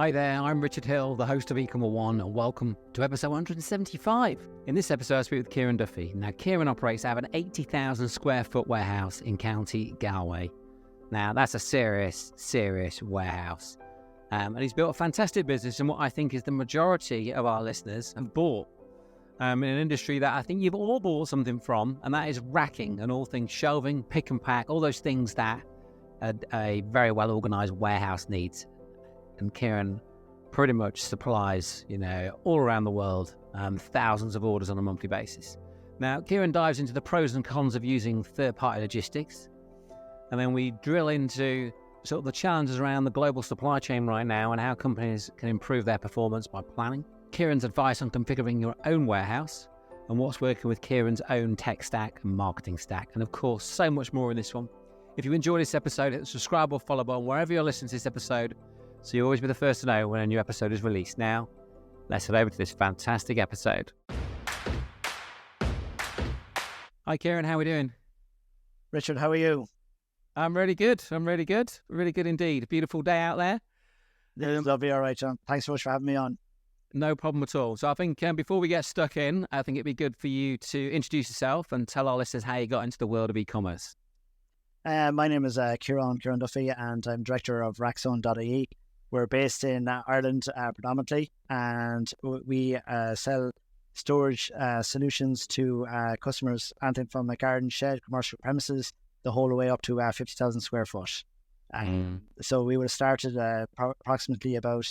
Hi there, I'm Richard Hill, the host of eComOne, and welcome to episode 175. In this episode, I speak with Ciaran Duffy. Now, Ciaran operates out of an 80,000 square foot warehouse in County Galway. Now, that's a serious warehouse. And he's built a fantastic business in what I think is the majority of our listeners have bought. In an industry that I think you've all bought something from, and that is racking and all things shelving, pick and pack, all those things that a very well organised warehouse needs. And Ciaran pretty much supplies, all around the world, thousands of orders on a monthly basis. Now, Ciaran dives into the pros and cons of using third-party logistics. And then we drill into sort of the challenges around the global supply chain right now and how companies can improve their performance by planning. Ciaran's advice on configuring your own warehouse and what's working with Ciaran's own tech stack and marketing stack. And of course, so much more in this one. If you enjoyed this episode, hit the subscribe or follow button wherever you're listening to this episode, so you'll always be the first to know when a new episode is released. Now, let's head over to this fantastic episode. Hi, Ciaran. How are we doing? Richard, how are you? I'm really good. Really good indeed. Beautiful day out there. Lovely. All right, John. Thanks so much for having me on. No problem at all. So I think before we get stuck in, I think it'd be good for you to introduce yourself and tell our listeners how you got into the world of e-commerce. My name is Ciaran Duffy, and I'm director of Rackzone.ie. We're based in Ireland predominantly, and we sell storage solutions to customers, anything from a garden shed, commercial premises, the whole way up to 50,000 square foot. So we would have started approximately about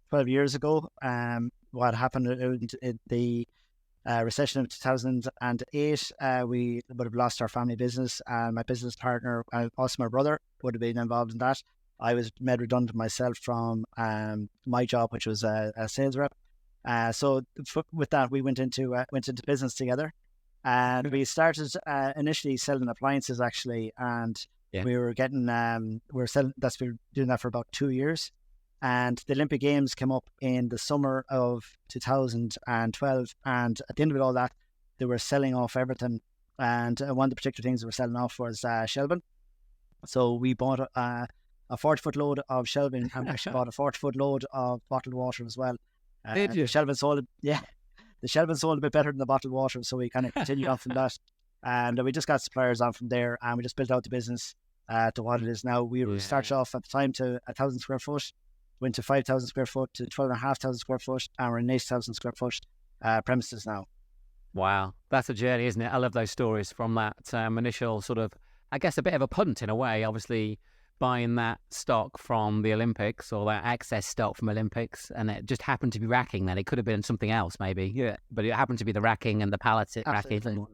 12 years ago. What happened in the recession of 2008, we would have lost our family business. My business partner, also my brother, would have been involved in that. I was made redundant myself from my job, which was a sales rep. So with that, we went into business together, and we started initially selling appliances actually, and we were getting we were doing that for about 2 years, and the Olympic Games came up in the summer of 2012, and at the end of it all that, they were selling off everything, and one of the particular things they were selling off was shelving. So we bought a 40-foot load of shelving, and actually bought a 40-foot load of bottled water as well. Did you? The shelving sold a bit better than the bottled water, so we kind of continued on from that. And we just got suppliers on from there, and we just built out the business to what it is now. We started off at the time to 1,000 square foot, went to 5,000 square foot, to 12,500 square foot, and we're in 8,000 square foot premises now. Wow, that's a journey, isn't it? I love those stories from that initial sort of, I guess, a bit of a punt in a way, obviously, buying that stock from the Olympics or that excess stock from Olympics, and it just happened to be racking then. It could have been something else maybe, but it happened to be the racking and the pallets racking and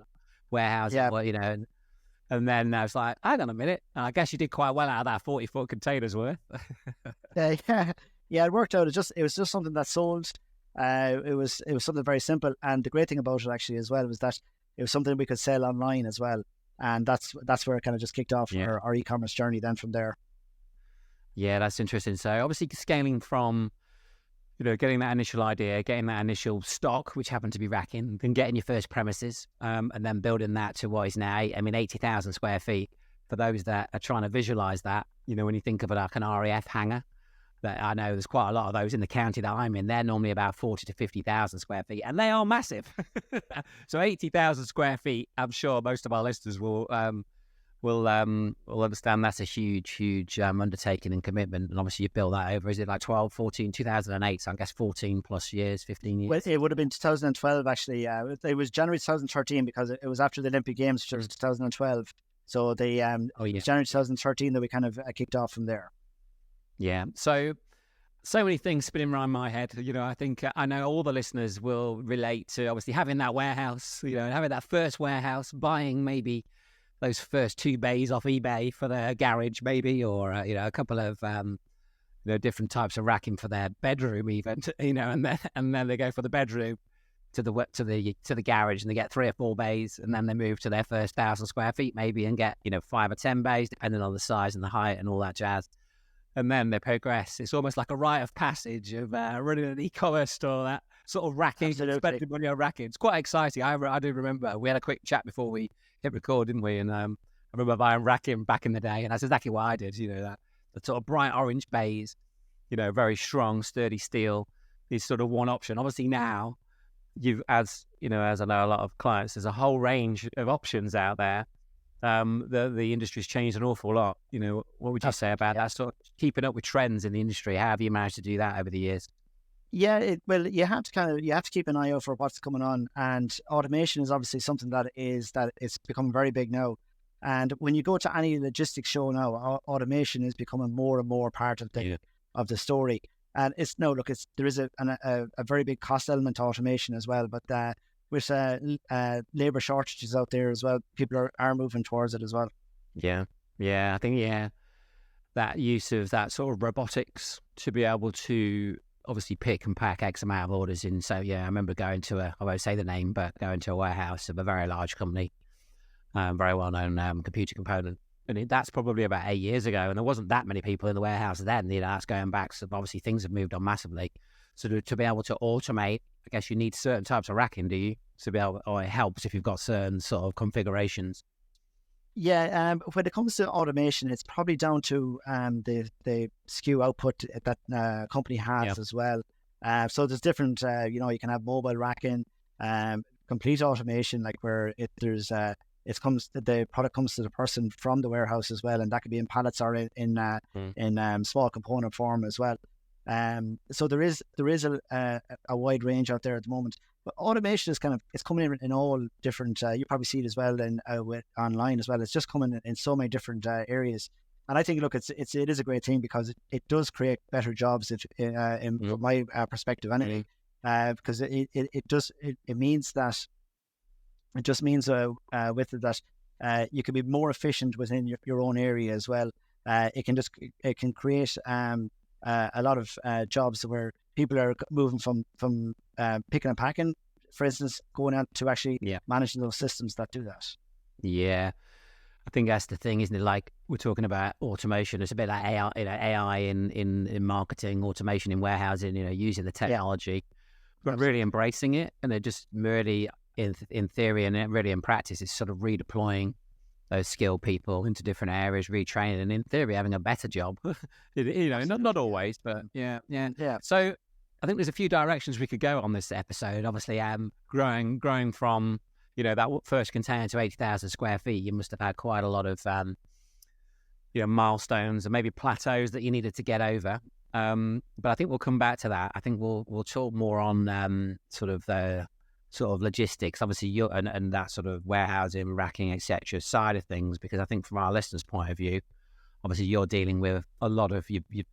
warehousing, and then I was like, hang on a minute, I guess you did quite well out of that 40-foot containers worth. It worked out. It was just something that sold. It was something very simple, and the great thing about it actually as well was that it was something we could sell online as well. And that's where it kind of just kicked off our e-commerce journey then from there. Yeah, that's interesting. So obviously scaling from, getting that initial idea, getting that initial stock, which happened to be racking, then getting your first premises, and then building that to what is now, 80,000 square feet. For those that are trying to visualize that, when you think of it like an RAF hangar, that I know there's quite a lot of those in the county that I'm in. They're normally about 40 to 50,000 square feet, and they are massive. So 80,000 square feet, I'm sure most of our listeners will understand that's a huge undertaking and commitment. And obviously you built that over, is it like 12, 14, 2008? So I guess 14 plus years, 15 years. Well, it would have been 2012 actually. It was January 2013 because it was after the Olympic Games, which was 2012. So it was January 2013 that we kind of kicked off from there. Yeah, so many things spinning around my head. I think I know all the listeners will relate to obviously having that warehouse, having that first warehouse, buying maybe those first 2 bays off eBay for their garage maybe, or a couple of different types of racking for their bedroom even, and then they go for the bedroom to the garage, and they get 3 or 4 bays, and then they move to their first 1,000 square feet maybe and get 5 or 10 bays depending on the size and the height and all that jazz. And then they progress. It's almost like a rite of passage of running an e-commerce store, that sort of racking, spending money on racking. It's quite exciting. I do remember we had a quick chat before we hit record, didn't we? And I remember buying racking back in the day, and that's exactly what I did. The sort of bright orange bays, very strong, sturdy steel is sort of one option. Obviously now, as I know a lot of clients, there's a whole range of options out there. The industry's changed an awful lot. What would you say about that sort of keeping up with trends in the industry? How have you managed to do that over the years? Yeah, you have to keep an eye out for what's coming on, and automation is obviously something that it's becoming very big now. And when you go to any logistics show now, automation is becoming more and more part of the story. And there is a very big cost element to automation as well. But with labor shortages out there as well, people are moving towards it as well. Yeah, I think that use of that sort of robotics to be able to obviously pick and pack X amount of orders in. So I remember going to I won't say the name, but going to a warehouse of a very large company, very well known computer component. And that's probably about 8 years ago. And there wasn't that many people in the warehouse then. That's going back. So obviously things have moved on massively. So to be able to automate, I guess you need certain types of racking, do you? To be able, or it helps if you've got certain sort of configurations. Yeah, when it comes to automation, it's probably down to the SKU output that company has as well. So there's different, you can have mobile racking, complete automation, like where the product comes to the person from the warehouse as well, and that could be in pallets or in small component form as well. So there is a wide range out there at the moment. But automation is it's coming in all different. You probably see it as well online as well. It's just coming in so many different areas. And I think, look, it is a great thing because it does create better jobs, from my perspective, anyway. Because it means that with it that you can be more efficient within your own area as well. It can create a lot of jobs where people are moving from picking and packing, for instance, going out to actually managing those systems that do that. Yeah, I think that's the thing, isn't it? Like we're talking about automation, it's a bit like AI, AI in marketing, automation in warehousing. Using the technology, but really embracing it, and they're just really in theory and really in practice, it's sort of redeploying those skilled people into different areas, retraining, and in theory having a better job. Not always, but yeah. So I think there's a few directions we could go on this episode. Obviously, growing from that first container to 80,000 square feet, you must have had quite a lot of milestones and maybe plateaus that you needed to get over. But I think we'll come back to that. I think we'll talk more on sort of logistics, obviously, and that sort of warehousing, racking, etc. side of things, because I think from our listeners' point of view, obviously you're dealing with a lot of you've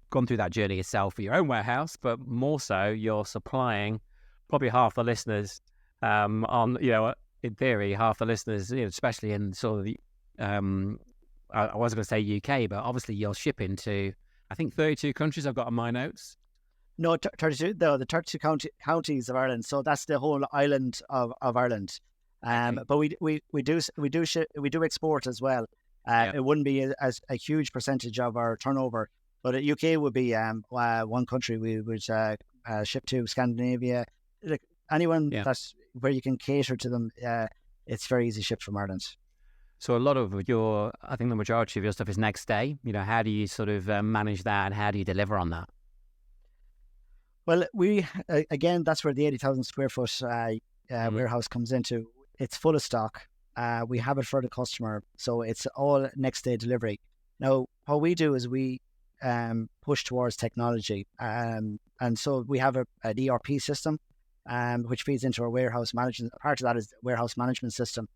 gone through that journey yourself for your own warehouse, but more so you're supplying probably half the listeners in theory, half the listeners, especially in sort of the I was going to say UK, but obviously you're shipping to I think 32 countries I've got on my notes. No, 32. No, the 32 counties of Ireland. So that's the whole island of Ireland. But we do export as well. It wouldn't be as a huge percentage of our turnover, but UK would be one country we would ship to. Scandinavia, like anyone that's where you can cater to them. It's very easy to ship from Ireland. So a lot of I think the majority of your stuff is next day. How do you sort of manage that, and how do you deliver on that? Well, again, that's where the 80,000 square foot warehouse comes into. It's full of stock. We have it for the customer, so it's all next day delivery. Now, what we do is we push towards technology, and so we have an ERP system, which feeds into our warehouse management. Part of that is warehouse management system.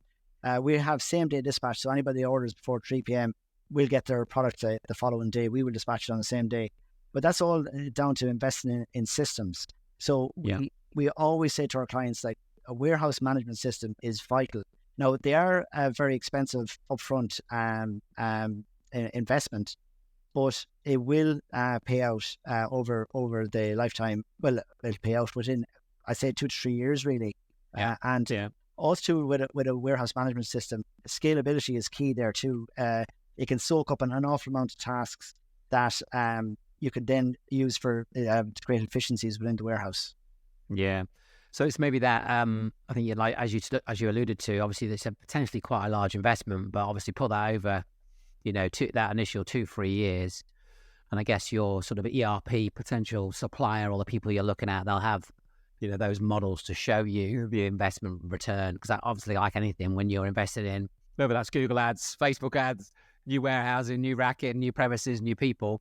We have same day dispatch, so anybody that orders before 3 p.m. will get their product the following day. We will dispatch it on the same day. But that's all down to investing in systems. So we always say to our clients, like, a warehouse management system is vital. Now, they are a very expensive upfront investment, but it will pay out over the lifetime. Well, it'll pay out within, I'd say, 2 to 3 years, really. Also, with a warehouse management system, scalability is key there too. It can soak up an awful amount of tasks that you could then use for to create efficiencies within the warehouse. Yeah. So it's maybe that I think as you alluded to, obviously there's potentially quite a large investment, but obviously put that over, that initial 2-3 years, And I guess your sort of ERP potential supplier or the people you're looking at, they'll have, those models to show you the investment return. Because obviously, like anything, when you're invested in, whether that's Google ads, Facebook ads, new warehousing, new racking, new premises, new people,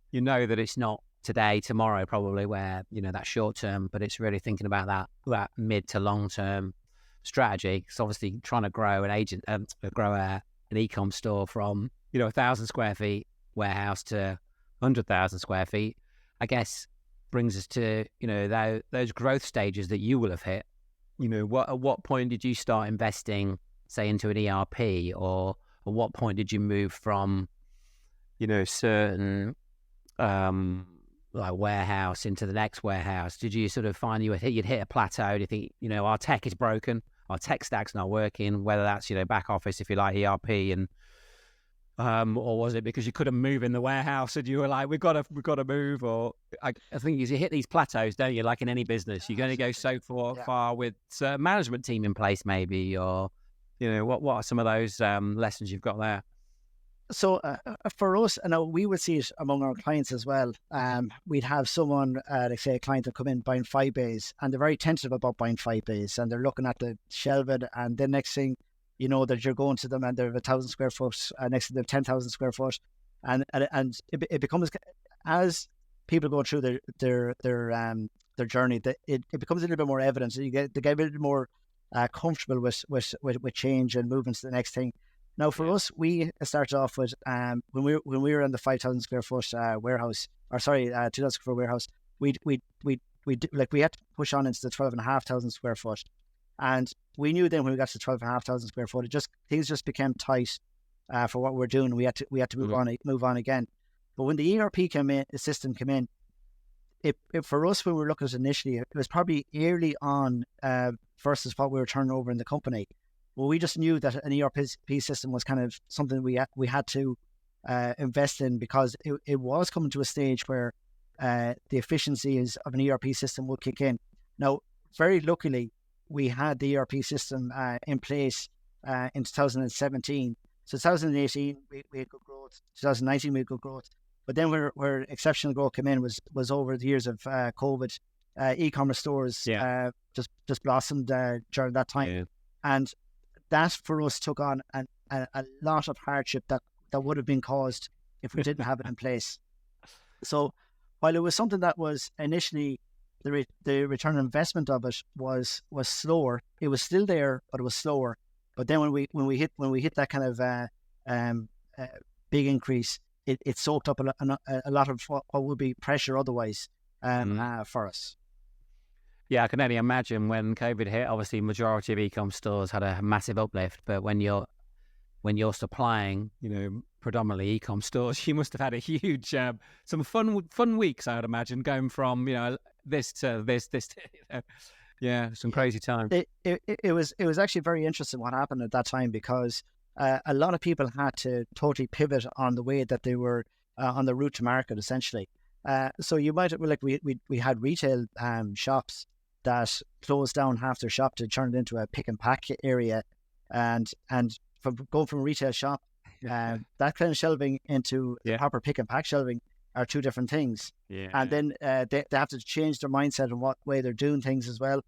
you know that it's not today, tomorrow, probably where, that short term, but it's really thinking about that mid to long term strategy. Because obviously trying to grow an e-com store from, 1,000 square feet warehouse to 100,000 square feet, I guess brings us to, those growth stages that you will have hit. At what point did you start investing, say, into an ERP, or at what point did you move from, certain like warehouse into the next warehouse? Did you sort of find you'd hit a plateau? Do you think, our tech is broken, our tech stack's not working, whether that's, back office, if you like, ERP, and or was it because you couldn't move in the warehouse and you were like, we've got to move? Or I think you hit these plateaus, don't you? Like in any business, you're going to go so far with a management team in place, maybe, or what are some of those lessons you've got there? So for us, we would see it among our clients as well. We'd have someone, like say a client that come in buying 5 bays, and they're very tentative about buying 5 bays, and they're looking at the shelving, and the next thing that you're going to them and they're 1,000 square foot, next to them 10,000 square foot, and it becomes, as people go through their journey, that it becomes a little bit more evident. So they get a bit more comfortable with change and moving to the next thing. Now, for us, we started off with when we were in the 5,000 square foot warehouse, 2,000 square foot warehouse, we had to push on into the 12,500 square foot, and we knew then when we got to 12,500 square foot, things just became tight for what we're doing. We had to move on again. But when the ERP system came in, it for us, when we were looking at it initially, it was probably early on versus what we were turning over in the company. Well, we just knew that an ERP system was kind of something we had to invest in, because it was coming to a stage where the efficiencies of an ERP system would kick in. Now, very luckily, we had the ERP system in place in 2017. So 2018, we had good growth. 2019, we had good growth. But then where exceptional growth came in was over the years of COVID. E-commerce stores just blossomed during that time. Yeah. And that for us took on a lot of hardship that would have been caused if we didn't have it in place. So while it was something that was initially the return on investment of it was slower, it was still there, but it was slower. But then when we hit that kind of big increase, it soaked up a lot of what would be pressure otherwise for us. Yeah, I can only imagine when COVID hit, obviously majority of e-com stores had a massive uplift, but when you're supplying, predominantly e-com stores, you must have had a huge, some fun weeks, I would imagine, going from, this to this, yeah, some crazy time. It was actually very interesting what happened at that time, because a lot of people had to totally pivot on the way that they were on the route to market, essentially. So you might, we had retail shops that closed down half their shop to turn it into a pick and pack area, and from going from a retail shop, that kind of shelving into proper pick and pack shelving are two different things. Yeah. And then they have to change their mindset and what way they're doing things as well,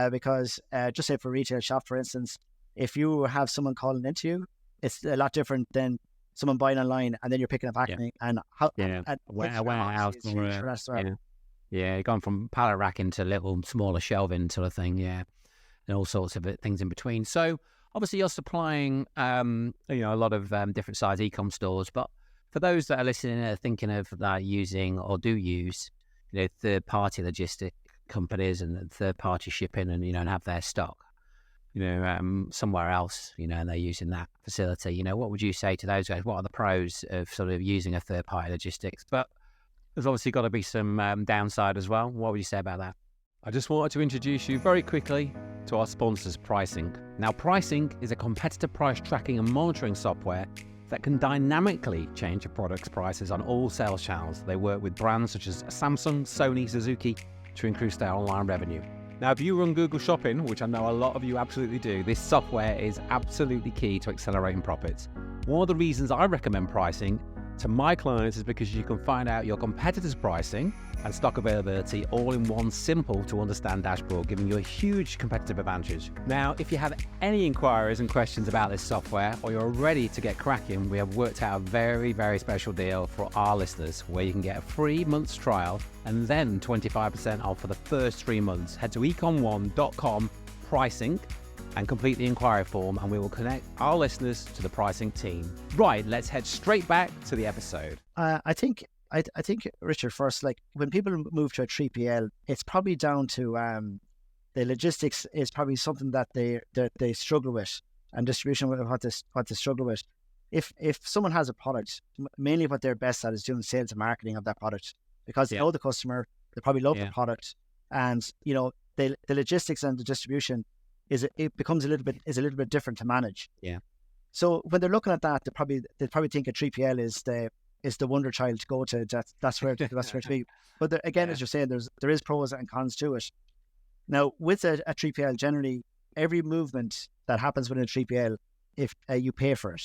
because just say for a retail shop, for instance, if you have someone calling into you, it's a lot different than someone buying online and then you're picking and packing and warehouse. Yeah, gone from pallet racking to little smaller shelving sort of thing, and all sorts of things in between. So obviously you're supplying, a lot of different size e-com stores, but for those that are listening and are thinking of using or do use, third-party logistic companies and third-party shipping and, and have their stock, somewhere else, and they're using that facility, what would you say to those guys? What are the pros of sort of using a third-party logistics? But there's obviously got to be some downside as well. What would you say about that? I just wanted to introduce you very quickly to our sponsors, Pricing. Now, Pricing is a competitive price tracking and monitoring software that can dynamically change a product's prices on all sales channels. They work with brands such as Samsung, Sony, Suzuki to increase their online revenue. Now, if you run Google Shopping, which I know a lot of you absolutely do, this software is absolutely key to accelerating profits. One of the reasons I recommend Pricing to my clients is because you can find out your competitors' pricing and stock availability all in one simple to understand dashboard, giving you a huge competitive advantage. Now, if you have any inquiries and questions about this software, or you're ready to get cracking, we have worked out a very, very special deal for our listeners where you can get a free month's trial and then 25% off for the first 3 months. Head to eComOne.com pricing and complete the inquiry form, and we will connect our listeners to the pricing team. Right, let's head straight back to the episode. I think, Richard, first, like when people move to a 3PL, it's probably down to the logistics is probably something that they struggle with, and distribution what they struggle with. If someone has a product, mainly what they're best at is doing sales and marketing of that product, because they know the customer, they probably love the product, and the logistics and the distribution it becomes a little bit different to manage. Yeah. So when they're looking at that, they probably think a 3PL is the wonder child to go to. That's where to be. But again, as you're saying, there is pros and cons to it. Now with a 3PL, generally every movement that happens with a 3PL, if you pay for it.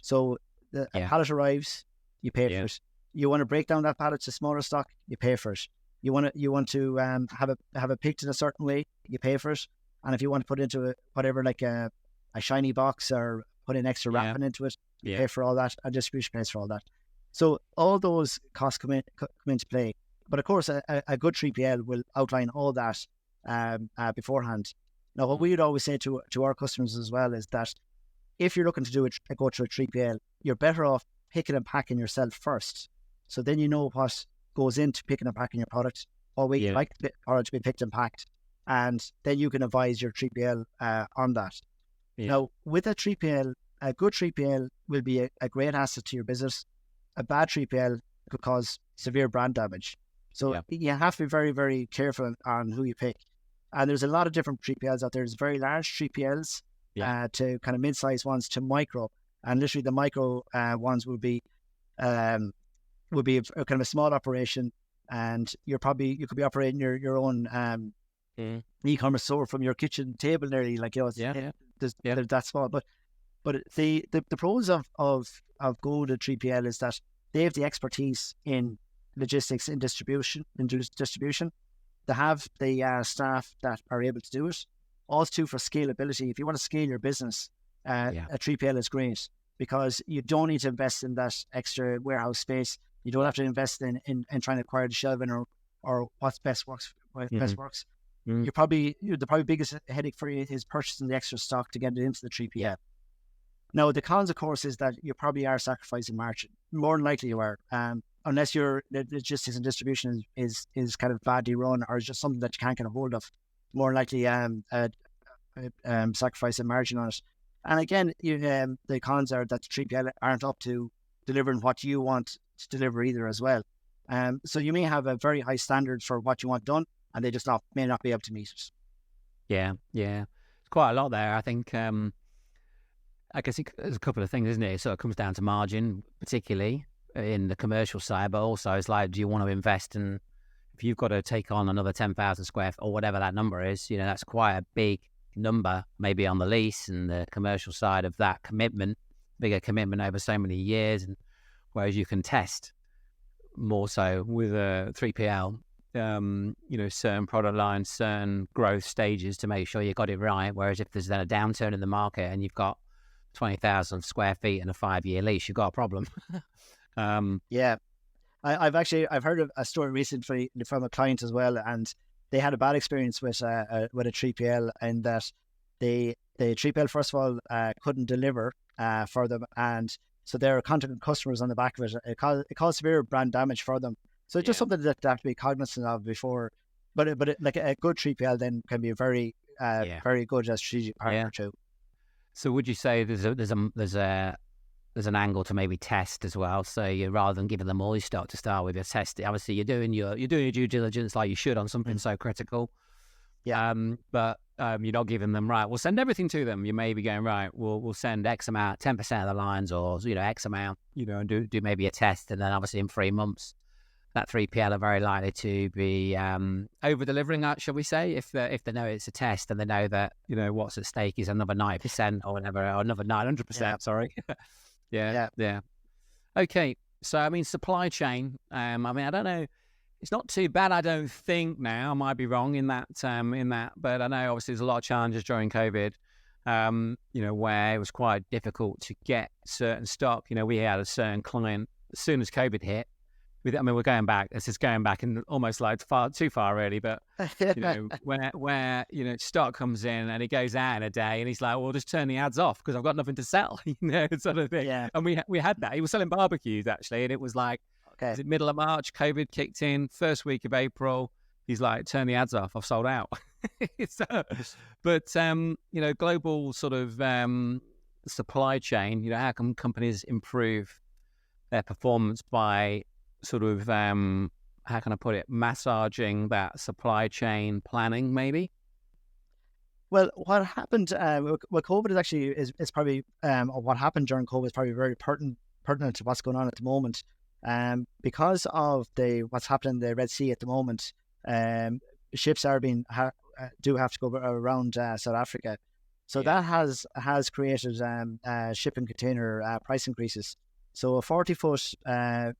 So a pallet arrives, you pay for it. You want to break down that pallet to smaller stock, you pay for it. You want to have it picked in a certain way, you pay for it. And if you want to put into a shiny box or put in extra wrapping into it, you pay for all that, and distribution pays for all that. So all those costs come into play. But of course, a good 3PL will outline all that beforehand. Now, what we would always say to our customers as well is that if you're looking to go through a 3PL, you're better off picking and packing yourself first. So then you know what goes into picking and packing your product, or way you like the product to be picked and packed. And then you can advise your 3PL on that. Yeah. Now, with a 3PL, a good 3PL will be a great asset to your business. A bad 3PL could cause severe brand damage. So you have to be very, very careful on who you pick. And there's a lot of different 3PLs out there. There's very large 3PLs to kind of mid-sized ones to micro. And literally the micro ones would be a kind of a small operation. And you could be operating your own e-commerce store from your kitchen table nearly, like they're that small. But the pros of going to 3PL is that they have the expertise in logistics, in distribution. They have the staff that are able to do it. Also for scalability, if you want to scale your business, a 3PL is great because you don't need to invest in that extra warehouse space. You don't have to invest in trying to acquire the shelving or what's best works. The probably biggest headache for you is purchasing the extra stock to get it into the 3PL. Now, the cons, of course, is that you probably are sacrificing margin. More than likely you are, unless your logistics and distribution is kind of badly run or is just something that you can't get a hold of. More likely sacrificing margin on it. And again, the cons are that the 3PL aren't up to delivering what you want to deliver either as well. So you may have a very high standard for what you want done, and they just may not be able to meet it. Yeah. It's quite a lot there. I think, I guess there's a couple of things, isn't it? So it comes down to margin, particularly in the commercial side, but also it's like, do you want to invest in, if you've got to take on another 10,000 square or whatever that number is, that's quite a big number, maybe on the lease and the commercial side of that bigger commitment over so many years. And whereas you can test more so with a 3PL, certain product lines, certain growth stages to make sure you got it right. Whereas if there's then a downturn in the market and you've got 20,000 square feet and a 5-year lease, you've got a problem. I've heard of a story recently from a client as well, and they had a bad experience with a 3PL, in that the 3PL first of all couldn't deliver for them, and so they're contacting customers on the back of it. It caused severe brand damage for them. So it's just something that they have to be cognizant of before. But like a good 3PL then can be a very very good strategic partner too. So would you say there's an angle to maybe test as well? So you, rather than giving them all your stock to start with, you're testing. Obviously, you're doing your due diligence like you should on something so critical. But you're not giving them, right, we'll send everything to them. You may be going, right, we'll send X amount, 10% of the lines, or X amount, and do maybe a test, and then obviously in 3 months, that 3PL are very likely to be over delivering that, shall we say, if they know it's a test and they know that what's at stake is another 90% or whatever, or another 900%. Sorry. Yeah. Okay. So, I mean, supply chain, I mean, I don't know. It's not too bad, I don't think now. I might be wrong in that, but I know obviously there's a lot of challenges during COVID, where it was quite difficult to get certain stock. We had a certain client, as soon as COVID hit, we're going back, this is going back and almost like too far really, but, where stock comes in and it goes out in a day and he's like, well, just turn the ads off because I've got nothing to sell, sort of thing. Yeah. And we had that. He was selling barbecues actually, and it was like, Okay. is it middle of March? COVID kicked in, first week of April. He's like, turn the ads off. I've sold out. But global sort of supply chain, how can companies improve their performance by sort of, how can I put it, massaging that supply chain planning maybe? Well, what happened with COVID is probably, or what happened during COVID is probably very pertinent to what's going on at the moment. Because of what's happening in the Red Sea at the moment, ships are do have to go around South Africa, so that has created shipping container price increases. So a 40-foot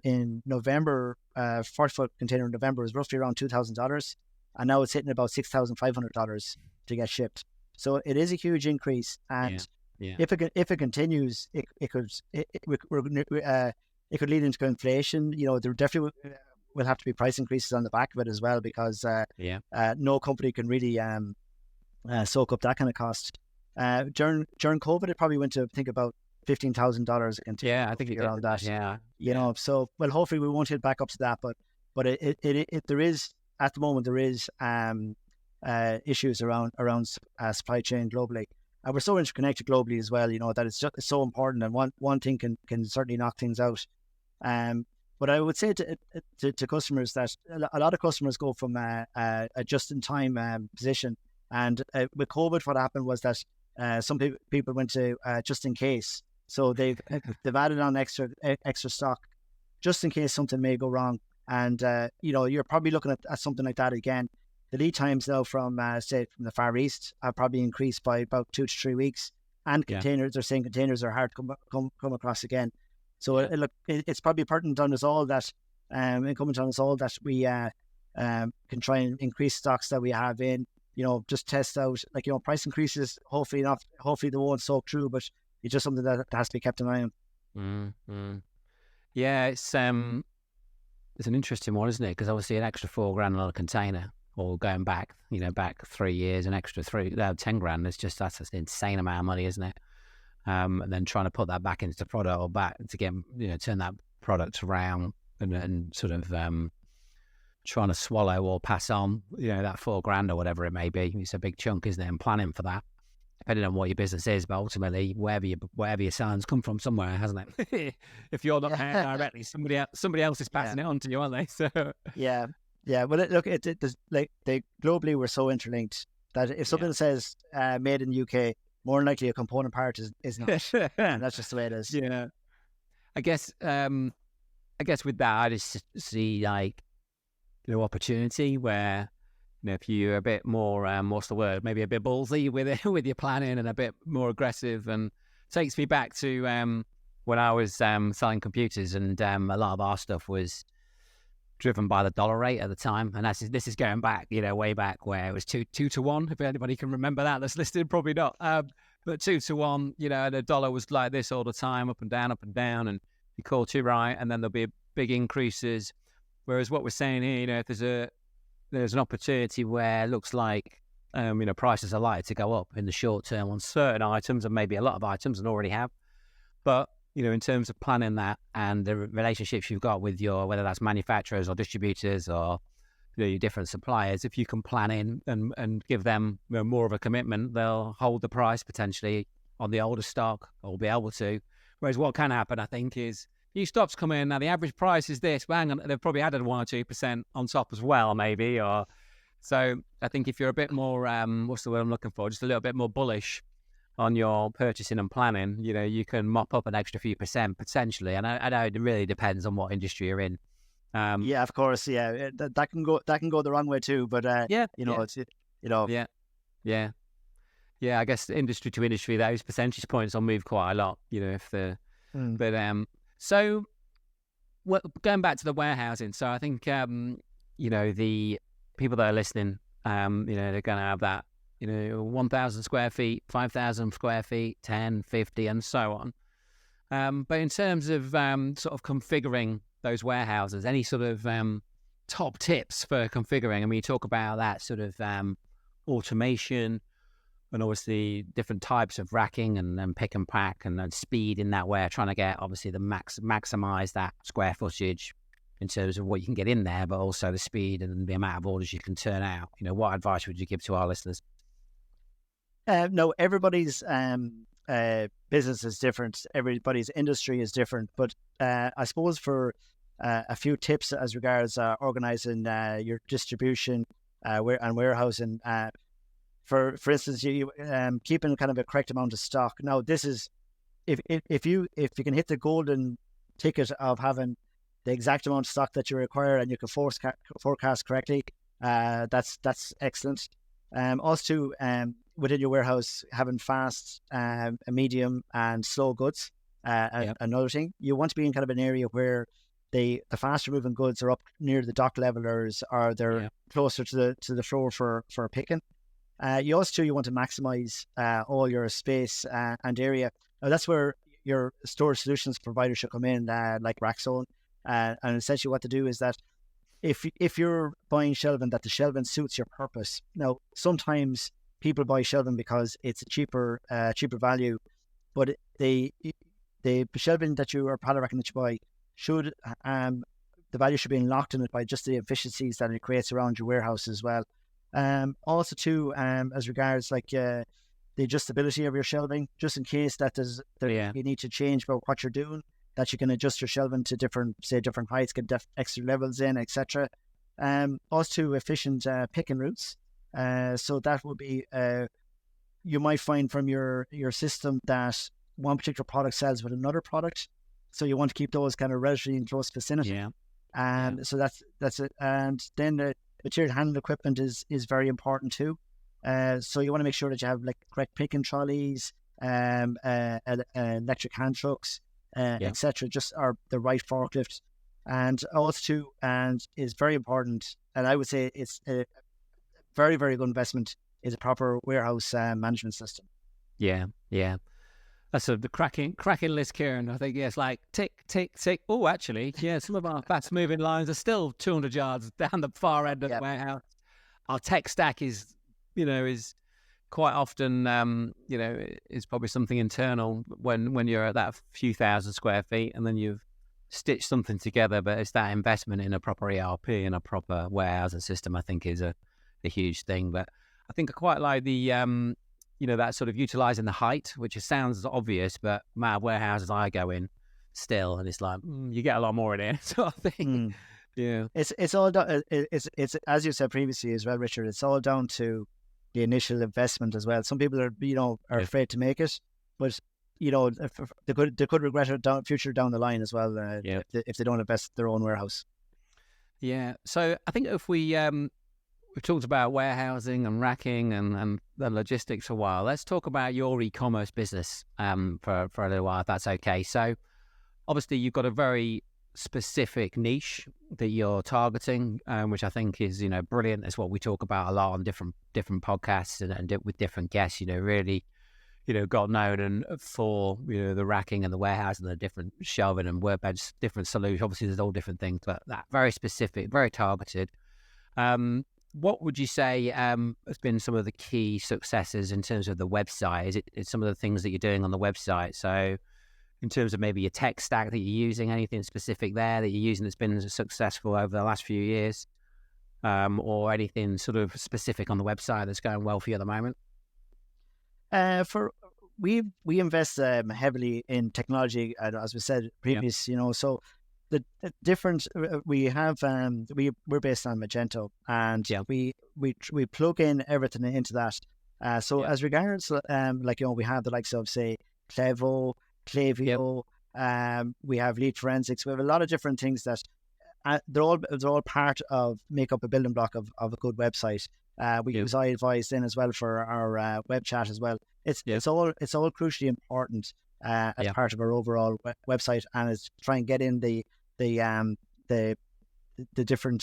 in November, 40-foot container in November was roughly around $2,000, and now it's hitting about $6,500 to get shipped. So it is a huge increase, and if it continues, it could lead into inflation. There definitely will have to be price increases on the back of it as well, because no company can really soak up that kind of cost. During COVID, it probably went to, I think, about $15,000 again. I think around that. So well, hopefully we won't hit back up to that, but there is at the moment issues around supply chain globally. And we're so interconnected globally as well, that it's so important, and one thing can certainly knock things out. But I would say to customers that a lot of customers go from a just-in-time position, and with COVID, what happened was that some people went to just in case. So they've added on extra stock just in case something may go wrong. And you're probably looking at something like that again. The lead times now from the Far East have probably increased by about 2 to 3 weeks, and containers are hard to come across again. So it's probably pertinent on us all that, incumbent on us all, that we can try and increase stocks that we have in. Just test out, price increases. Hopefully they won't soak through, but it's just something that has to be kept in mind. Mm-hmm. Yeah, it's an interesting one, isn't it? Because obviously an extra $4,000 on a container, or going back 3 years, an extra $10,000. That's an insane amount of money, isn't it? And then trying to put that back into the product, or back to get turn that product around and sort of trying to swallow or pass on that $4,000 or whatever it may be. It's a big chunk, isn't it? And planning for that, depending on what your business is, but ultimately wherever your selling's come from somewhere, hasn't it? If you're not paying directly, somebody else is passing it on to you, aren't they? So yeah. Well, they globally we're so interlinked that if something says made in the UK, more than likely a component part is not. And that's just the way it is. Yeah. I guess with that, I just see opportunity where if you're a bit more what's the word, maybe a bit ballsy with your planning and a bit more aggressive, and takes me back to when I was selling computers, and a lot of our stuff was driven by the dollar rate at the time, and this is going back way back where it was 2 to 1. If anybody can remember that's listed, probably not, but 2 to 1. The dollar was like this all the time, up and down, and you call too right, and then there'll be big increases. Whereas what we're saying here, if there's an opportunity where it looks like prices are likely to go up in the short term on certain items, and maybe a lot of items, and already have, but in terms of planning that and the relationships you've got with whether that's manufacturers or distributors or your different suppliers, if you can plan in and give them more of a commitment, they'll hold the price potentially on the older stock, or be able to. Whereas what can happen, I think, is new stocks come in, now the average price is this, hang on, they've probably added 1 or 2% on top as well, maybe, or so I think if you're a bit more what's the word I'm looking for, just a little bit more bullish on your purchasing and planning, you can mop up an extra few percent potentially. And I know it really depends on what industry you're in. Of course, that can go the wrong way too. But I guess industry to industry, those percentage points will move quite a lot. So well, going back to the warehousing, so I think the people that are listening, they're going to have that 1,000 square feet, 5,000 square feet, 10, 50, and so on. But in terms of sort of configuring those warehouses, any sort of top tips for configuring? I mean, you talk about that sort of automation and obviously different types of racking and then pick and pack and then speed in that way, trying to get obviously the maximize that square footage in terms of what you can get in there, but also the speed and the amount of orders you can turn out. What advice would you give to our listeners? No, everybody's business is different. Everybody's industry is different. But I suppose for a few tips as regards organizing your distribution and warehousing, for instance, you keeping kind of a correct amount of stock. Now, this is if you can hit the golden ticket of having the exact amount of stock that you require and you can forecast correctly, that's excellent. Also, within your warehouse, having fast, medium, and slow goods. Another thing, you want to be in kind of an area where the faster moving goods are up near the dock levelers, or they're closer to the floor for picking. You want to maximize all your space and area. Now, that's where your storage solutions provider should come in, like Rackzone. And essentially what to do is that if you're buying shelving, that the shelving suits your purpose. Now, sometimes people buy shelving because it's a cheaper value, but the shelving that you, or pallet racking that you buy, should the value should be unlocked in it by just the efficiencies that it creates around your warehouse as well. Also too, as regards like the adjustability of your shelving, just in case that you need to change about what you're doing, that you can adjust your shelving to different heights, get extra levels in, etc. Also too, efficient picking routes. So that would be, you might find from your system that one particular product sells with another product, so you want to keep those kind of relatively in close vicinity. So that's it. And then the material handling equipment is very important too. So you want to make sure that you have like correct picking trolleys, electric hand trucks, etc. Just are the right forklift. And also too, and is very important, and I would say it's a very, very good investment, is a proper warehouse management system. That's the cracking list, Ciaran. I think it's like tick, tick, tick. Oh, actually, some of our fast moving lines are still 200 yards down the far end of the warehouse. Our tech stack is quite often, is probably something internal when you're at that few thousand square feet, and then you've stitched something together. But it's that investment in a proper ERP and a proper warehousing system, I think, is a huge thing. But I think I quite like the that sort of utilizing the height, which sounds obvious, but amount of warehouses I go in still, and it's like you get a lot more in here. So I think it's all down, it's as you said previously as well, Richard, it's all down to the initial investment as well. Some people are afraid to make it, but they could regret it down the line as well, if they don't invest in their own warehouse. So I think if we've talked about warehousing and racking and the logistics for a while, let's talk about your e-commerce business for a little while, if that's okay. So obviously you've got a very specific niche that you're targeting, which I think is brilliant. It's what we talk about a lot on different podcasts and with different guests. Really got known and for the racking and the warehouse and the different shelving and workbench, different solutions. Obviously there's all different things, but that very specific, very targeted. What would you say has been some of the key successes in terms of the website? Is it some of the things that you're doing on the website? So in terms of maybe your tech stack that you're using, anything specific there that you're using that's been successful over the last few years, or anything sort of specific on the website that's going well for you at the moment? We invest heavily in technology, as we said previous. So the different we have, we're based on Magento, and we plug in everything into that. As regards, we have the likes of, say, Clevo, Klaviyo, we have lead forensics. We have a lot of different things that they're all part of make up a building block of a good website. We use iAdvise then as well for our web chat as well. It's all crucially important as part of our overall website, and it's try and get in the the different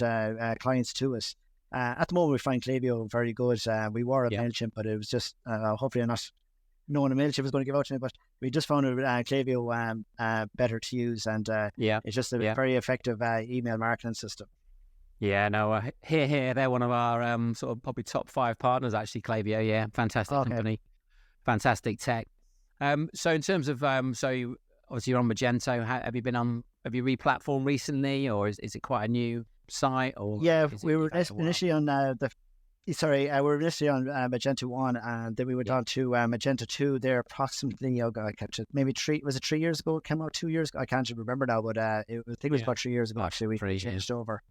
clients to us. At the moment, we find Klaviyo very good. We were at MailChimp, but it was just hopefully I'm not knowing a MailChimp is going to give out to me, but we just found Klaviyo better to use, and it's just a very effective email marketing system. Yeah, no, here, they're one of our sort of probably top 5 partners, actually, Klaviyo. Yeah, fantastic company, fantastic tech. So in terms of, so obviously you're on Magento. Have you re-platformed recently, or is it quite a new site? Or we were initially on we were initially on Magento 1, and then we went on to Magento 2 there approximately, maybe 3 years ago? It came out 2 years ago? I can't remember now, but I think it was about 3 years ago, actually, we changed over.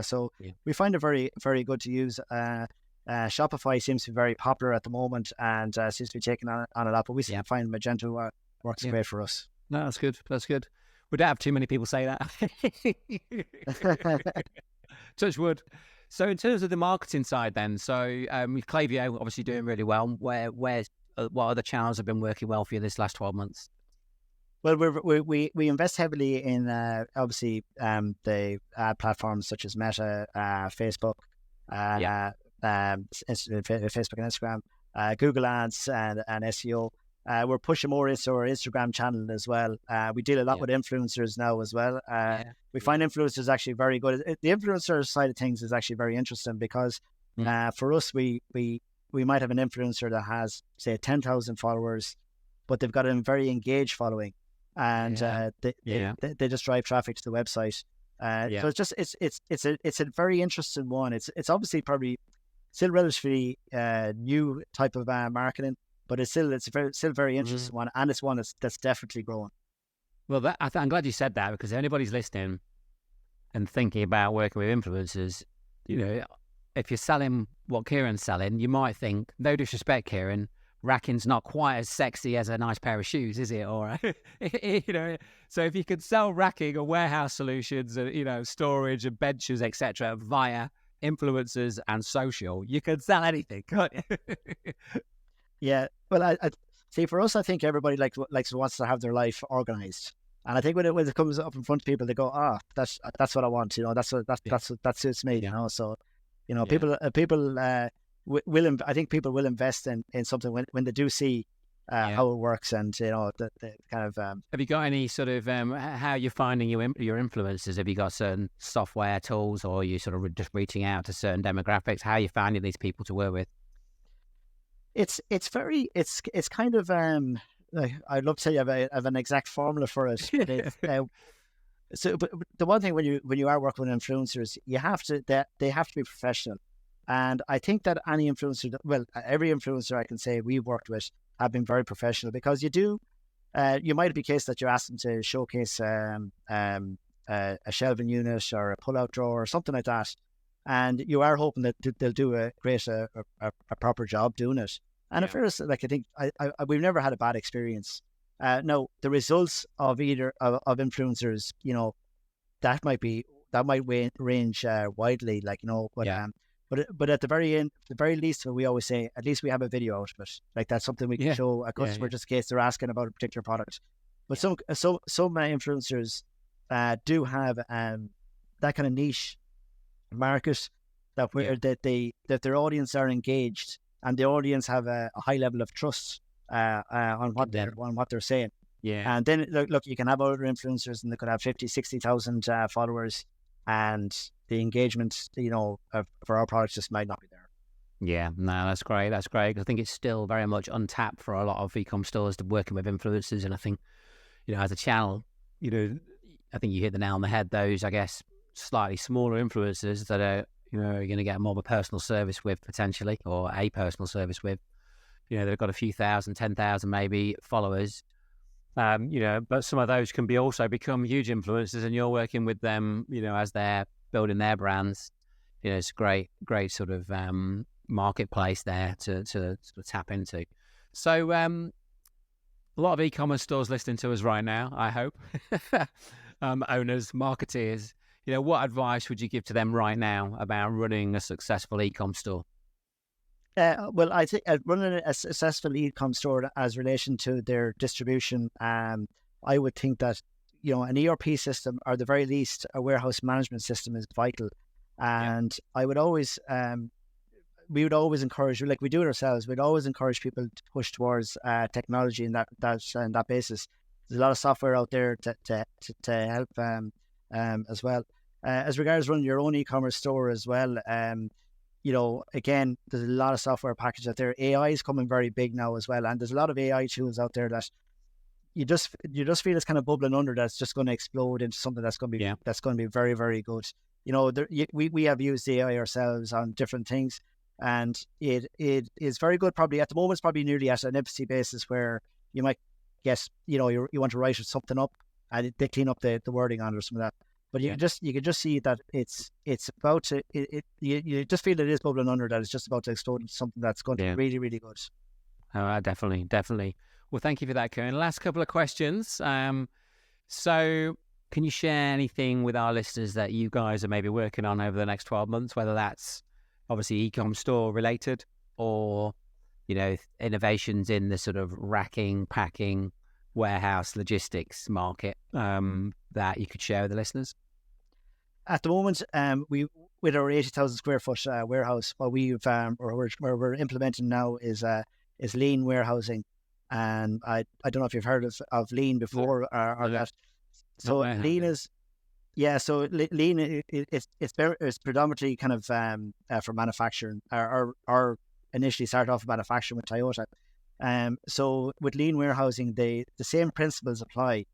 So we find it very, very good to use. Shopify seems to be very popular at the moment, and seems to be taking on a lot, but we find Magento works great for us. No, that's good. We don't have too many people say that. Touch wood. So in terms of the marketing side then, so with Klaviyo obviously doing really well, what other channels have been working well for you this last 12 months? Well, we invest heavily in obviously the ad platforms such as Meta, Facebook, Facebook and Instagram, Google Ads and SEO. We're pushing more into our Instagram channel as well. We deal a lot with influencers now as well. We find influencers actually very good. The influencer side of things is actually very interesting because for us, we might have an influencer that has, say, 10,000 followers, but they've got a very engaged following, and they just drive traffic to the website. So it's a very interesting one. It's obviously probably still relatively new type of marketing, but it's still very interesting one, and it's one that's definitely growing. Well, I'm glad you said that, because if anybody's listening and thinking about working with influencers, if you're selling what Ciaran's selling, you might think, no disrespect, Ciaran, racking's not quite as sexy as a nice pair of shoes, is it? Or so if you could sell racking or warehouse solutions, storage and benches, etc., via influencers and social, you can sell anything, can't you? Yeah, well, I see. For us, I think everybody wants to have their life organized, and I think when it comes up in front of people, they go, that's what I want. That suits me. So, people I think people will invest in something when they do see how it works, and the kind of. Have you got any sort of how you're finding your influencers? Have you got certain software tools, or are you sort of just reaching out to certain demographics? How are you finding these people to work with? It's kind of I'd love to tell you I have an exact formula for it. But the one thing when you are working with influencers, they have to be professional, and I think that any influencer, every influencer I can say we've worked with have been very professional, because you might be a case that you're asking to showcase a shelving unit or a pull-out drawer or something like that, and you are hoping that they'll do a proper job doing it. And at first, I think we've never had a bad experience. No, the results of either of influencers, that might range widely, but at the very least, we always say, at least we have a video out of it. Like, that's something we can show a customer just in case they're asking about a particular product. But some influencers do have that kind of niche market that their audience are engaged, and the audience have a high level of trust on what they're saying. Yeah. And then look, you can have other influencers and they could have 50, 60,000 followers, and the engagement, for our products just might not be there. Yeah, no, that's great. That's great. I think it's still very much untapped for a lot of e-com stores to working with influencers. And I think, as a channel, I think you hit the nail on the head. Those, I guess, slightly smaller influencers that are, are going to get more of a personal service with potentially, or a personal service with, they've got a few thousand, 10,000 maybe followers. But some of those can also become huge influencers, and you're working with them, as they're building their brands. It's a great sort of marketplace there to sort of tap into. So a lot of e-commerce stores listening to us right now, I hope. Owners, marketeers, what advice would you give to them right now about running a successful e-com store? Well, I think running a successful e-com store as relation to their distribution, I would think that an ERP system, or the very least a warehouse management system, is vital. And I would always, we would always encourage, like we do it ourselves, we'd always encourage people to push towards technology in that basis. There's a lot of software out there to help as well. As regards running your own e-commerce store as well, again, there's a lot of software packages out there. AI is coming very big now as well, and there's a lot of AI tools out there that you just feel it's kind of bubbling under, that's just going to explode into something that's going to be very, very good. We have used AI ourselves on different things, and it is very good. Probably at the moment, it's probably nearly at an infancy basis where you might guess, you want to write something up and they clean up the wording on it or something like that. But you can just see that it's about to, you just feel it is bubbling under, that it's just about to explode into something that's going to be really, really good. Oh, definitely. Well, thank you for that, Ciaran. Last couple of questions. So can you share anything with our listeners that you guys are maybe working on over the next 12 months, whether that's obviously eCom store related or, innovations in the sort of racking, packing, warehouse, logistics market that you could share with the listeners? At the moment, with our 80,000 square foot warehouse, what we're implementing now is lean warehousing. And I don't know if you've heard of lean before or that. So lean is, so lean it's predominantly kind of for manufacturing, or initially started off manufacturing with Toyota. So with lean warehousing, the same principles apply.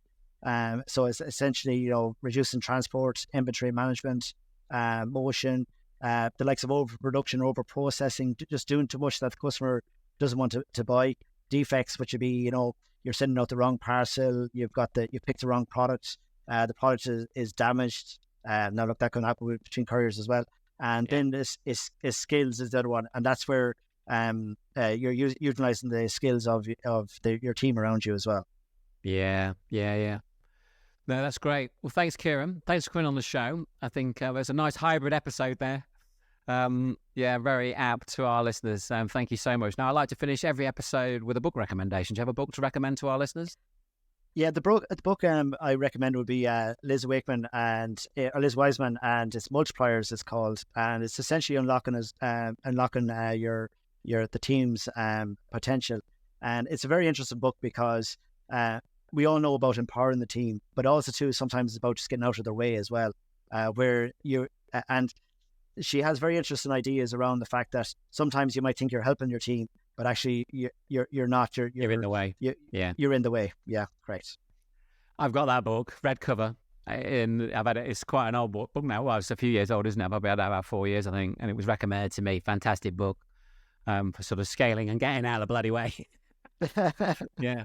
So it's essentially, reducing transport, inventory management, motion, the likes of overproduction, overprocessing, just doing too much that the customer doesn't want to buy. Defects, which would be, you're sending out the wrong parcel, you picked the wrong product, the product is damaged. Now look, that can happen between couriers as well. And then this is skills is the other one, and that's where you're utilizing the skills of your team around you as well. Yeah. No, that's great. Well, thanks, Ciaran. Thanks for coming on the show. I think there's a nice hybrid episode there. Very apt to our listeners. Thank you so much. Now, I'd like to finish every episode with a book recommendation. Do you have a book to recommend to our listeners? Yeah, the book I recommend would be Liz Wiseman, and it's Multipliers, it's called, and it's essentially unlocking the team's potential. And it's a very interesting book because we all know about empowering the team, but also too sometimes it's about just getting out of their way as well. And she has very interesting ideas around the fact that sometimes you might think you're helping your team, but actually you're not. You're in the way. You're in the way. Yeah, great. I've got that book, red cover, and I've had it. It's quite an old book now. Well, it's a few years old, isn't it? I've had that about 4 years, I think, and it was recommended to me. Fantastic book for sort of scaling and getting out of the bloody way. Yeah.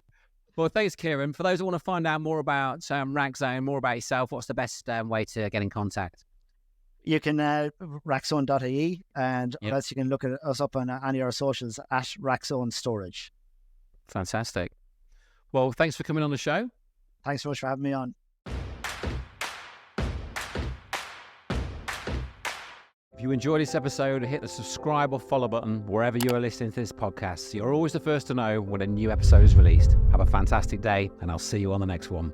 Well, thanks, Ciaran. For those who want to find out more about Rackzone, more about yourself, what's the best way to get in contact? You can Rackzone.ie, and else you can look at us up on any of our socials at Rackzone Storage. Fantastic. Well, thanks for coming on the show. Thanks so much for having me on. If you enjoyed this episode, hit the subscribe or follow button wherever you are listening to this podcast. So you're always the first to know when a new episode is released. Have a fantastic day, and I'll see you on the next one.